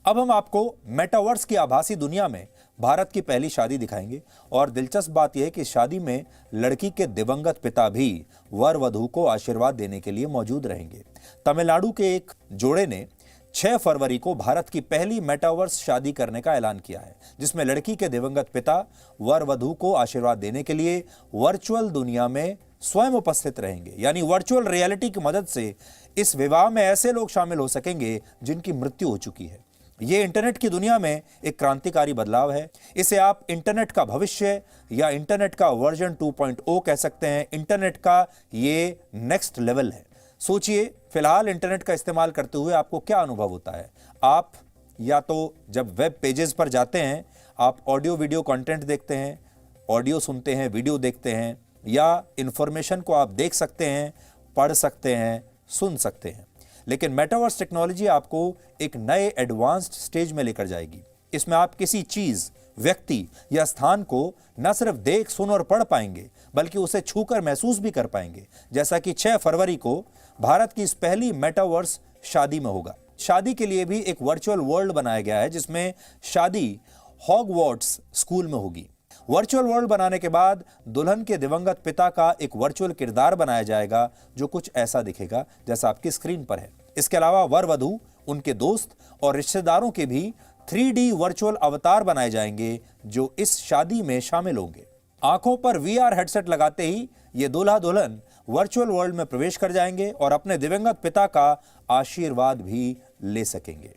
अब हम आपको मेटावर्स की आभासी दुनिया में भारत की पहली शादी दिखाएंगे और दिलचस्प बात यह है कि शादी में लड़की के दिवंगत पिता भी वर वधू को आशीर्वाद देने के लिए मौजूद रहेंगे। तमिलनाडु के एक जोड़े ने 6 फरवरी को भारत की पहली मेटावर्स शादी करने का ऐलान किया है, जिसमें लड़की के दिवंगत पिता वर वधू को आशीर्वाद देने के लिए वर्चुअल दुनिया में स्वयं उपस्थित रहेंगे। यानी वर्चुअल रियलिटी की मदद से इस विवाह में ऐसे लोग शामिल हो सकेंगे जिनकी मृत्यु हो चुकी है। ये इंटरनेट की दुनिया में एक क्रांतिकारी बदलाव है। इसे आप इंटरनेट का भविष्य या इंटरनेट का वर्जन 2.0 कह सकते हैं। इंटरनेट का ये नेक्स्ट लेवल है। सोचिए, फिलहाल इंटरनेट का इस्तेमाल करते हुए आपको क्या अनुभव होता है। आप या तो जब वेब पेजेस पर जाते हैं, आप ऑडियो वीडियो कंटेंट देखते हैं, ऑडियो सुनते हैं, वीडियो देखते हैं, या इंफॉर्मेशन को आप देख सकते हैं, पढ़ सकते हैं, सुन सकते हैं। लेकिन मेटावर्स टेक्नोलॉजी आपको एक नए एडवांस्ड स्टेज में लेकर जाएगी। इसमें आप किसी चीज, व्यक्ति या स्थान को न सिर्फ देख, सुन और पढ़ पाएंगे, बल्कि उसे छूकर महसूस भी कर पाएंगे, जैसा कि 6 फरवरी को भारत की इस पहली मेटावर्स शादी में होगा। शादी के लिए भी एक वर्चुअल वर्ल्ड बनाया गया है, जिसमें शादी हॉगवर्ट्स स्कूल में होगी। वर्चुअल वर्ल्ड बनाने के बाद दुल्हन के दिवंगत पिता का एक वर्चुअल किरदार बनाया जाएगा, जो कुछ ऐसा दिखेगा जैसा आपकी स्क्रीन पर है। इसके अलावा वर वधू, उनके दोस्त और रिश्तेदारों के भी 3D वर्चुअल अवतार बनाए जाएंगे, जो इस शादी में शामिल होंगे। आंखों पर VR हेडसेट लगाते ही ये दूल्हा दुल्हन वर्चुअल वर्ल्ड में प्रवेश कर जाएंगे और अपने दिवंगत पिता का आशीर्वाद भी ले सकेंगे।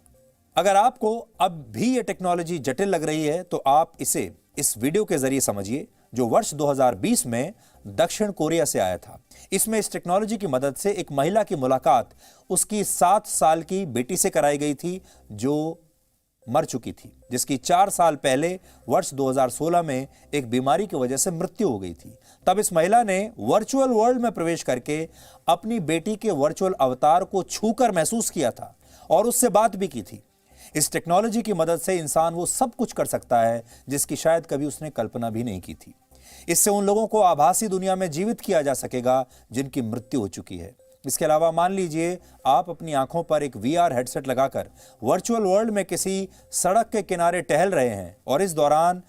अगर आपको अब भी ये टेक्नोलॉजी जटिल लग रही है, तो आप इसे इस वीडियो के जरिए समझिए, जो वर्ष 2020 में दक्षिण कोरिया से आया था। इसमें इस टेक्नोलॉजी की मदद से एक महिला की मुलाकात उसकी 7 साल की बेटी से कराई गई थी, जो मर चुकी थी, जिसकी 4 साल पहले वर्ष 2016 में एक बीमारी की वजह से मृत्यु हो गई थी। तब इस महिला ने वर्चुअल वर्ल्ड में प्रवेश करके अपनी बेटी के वर्चुअल अवतार को छूकर महसूस किया था और उससे बात भी की थी। इस टेक्नोलॉजी की मदद से इंसान वो सब कुछ कर सकता है जिसकी शायद कभी उसने कल्पना भी नहीं की थी। इससे उन लोगों को आभासी दुनिया में जीवित किया जा सकेगा जिनकी मृत्यु हो चुकी है। इसके अलावा मान लीजिए आप अपनी आंखों पर एक VR हेडसेट लगाकर वर्चुअल वर्ल्ड में किसी सड़क के किनारे टहल रहे हैं और इस दौरान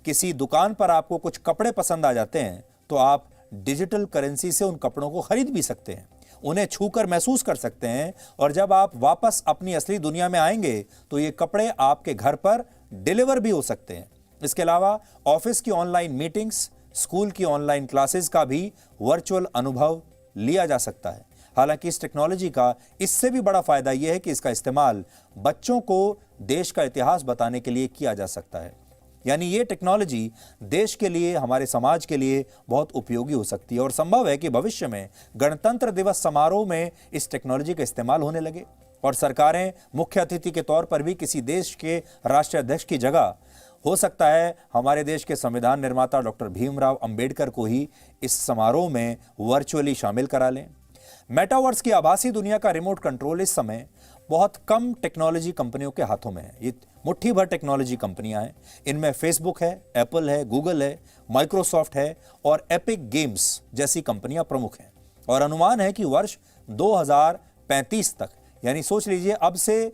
किसी दुकान पर आपको कुछ कपड़े पसंद आ जाते हैं, तो आप डिजिटल करेंसी से उन कपड़ों को खरीद भी सकते हैं, उन्हें छूकर महसूस कर सकते हैं, और जब आप वापस अपनी असली दुनिया में आएंगे तो ये कपड़े आपके घर पर डिलीवर भी हो सकते हैं। इसके अलावा ऑफिस की ऑनलाइन मीटिंग्स, स्कूल की ऑनलाइन क्लासेस का भी वर्चुअल अनुभव लिया जा सकता है। हालांकि इस टेक्नोलॉजी का इससे भी बड़ा फायदा यह है कि इसका इस्तेमाल बच्चों को देश का इतिहास बताने के लिए किया जा सकता है। यानी ये टेक्नोलॉजी देश के लिए, हमारे समाज के लिए बहुत उपयोगी हो सकती है और संभव है कि भविष्य में गणतंत्र दिवस समारोह में इस टेक्नोलॉजी का इस्तेमाल होने लगे और सरकारें मुख्य अतिथि के तौर पर भी किसी देश के राष्ट्रीय अध्यक्ष की जगह, हो सकता है हमारे देश के संविधान निर्माता डॉक्टर भीमराव अंबेडकर को ही इस समारोह में वर्चुअली शामिल करा लें। मेटावर्स की आभासी दुनिया का रिमोट कंट्रोल इस समय बहुत कम टेक्नोलॉजी कंपनियों के हाथों में है। ये मुट्ठी भर टेक्नोलॉजी कंपनियां हैं। इनमें फेसबुक है, एप्पल है, गूगल है, माइक्रोसॉफ्ट है और एपिक गेम्स जैसी कंपनियां प्रमुख हैं। और अनुमान है कि वर्ष 2035 तक, यानी सोच लीजिए अब से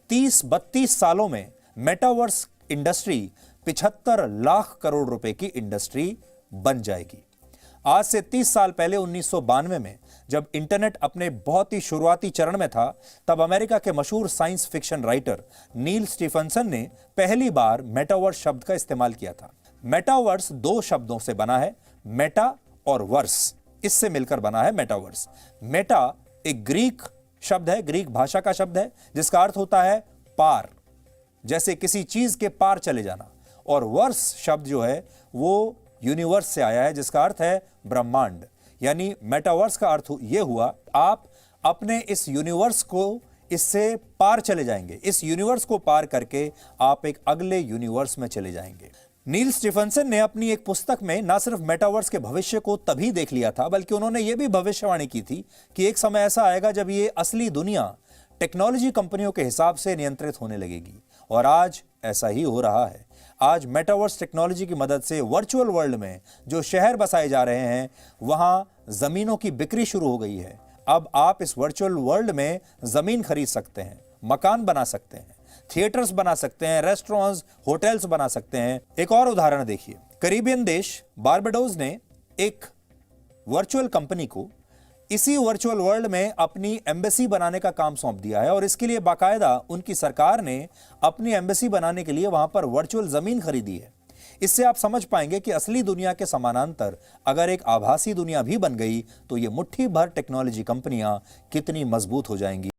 30-32 सालों में मेटावर्स इंडस्ट्री 75 लाख करोड़ रुपए की इंडस्ट्री बन जाएगी। आज से 30 साल पहले 1992 में जब इंटरनेट अपने बहुत ही शुरुआती चरण में था, तब अमेरिका के मशहूर साइंस फिक्शन राइटर नील स्टीफनसन ने पहली बार मेटावर्स शब्द का इस्तेमाल किया था। मेटावर्स 2 शब्दों से बना है, मेटा और वर्स, इससे मिलकर बना है मेटावर्स। मेटा एक ग्रीक शब्द है, ग्रीक भाषा का शब्द है, जिसका अर्थ होता है पार, जैसे किसी चीज के पार चले जाना। और वर्स शब्द जो है वो यूनिवर्स से आया है, जिसका अर्थ है ब्रह्मांड। यानी मेटावर्स का अर्थ यह हुआ, आप अपने इस यूनिवर्स को, इससे पार चले जाएंगे। इस यूनिवर्स को पार करके आप एक अगले यूनिवर्स में चले जाएंगे। नील स्टीफनसन ने अपनी एक पुस्तक में न सिर्फ मेटावर्स के भविष्य को तभी देख लिया था, बल्कि उन्होंने यह भी भविष्यवाणी की थी कि एक समय ऐसा आएगा जब ये असली दुनिया टेक्नोलॉजी कंपनियों के हिसाब से नियंत्रित होने लगेगी। और आज ऐसा ही हो रहा है। आज मेटावर्स टेक्नोलॉजी की मदद से वर्चुअल वर्ल्ड में जो शहर बसाए जा रहे हैं, वहां जमीनों की बिक्री शुरू हो गई है। अब आप इस वर्चुअल वर्ल्ड में जमीन खरीद सकते हैं, मकान बना सकते हैं। थिएटर्स बना सकते हैं, रेस्टोरेंट्स, होटल्स बना सकते हैं। एक और उदाहरण देखिए, कैरिबियन देश बारबाडोस ने एक वर्चुअल कंपनी को इसी वर्चुअल वर्ल्ड में अपनी एम्बेसी बनाने का काम सौंप दिया है और इसके लिए बाकायदा उनकी सरकार ने अपनी एम्बेसी बनाने के लिए वहां पर वर्चुअल जमीन खरीदी है। इससे आप समझ पाएंगे कि असली दुनिया के समानांतर अगर एक आभासी दुनिया भी बन गई तो ये मुट्ठी भर टेक्नोलॉजी कंपनियां कितनी मजबूत हो जाएंगी।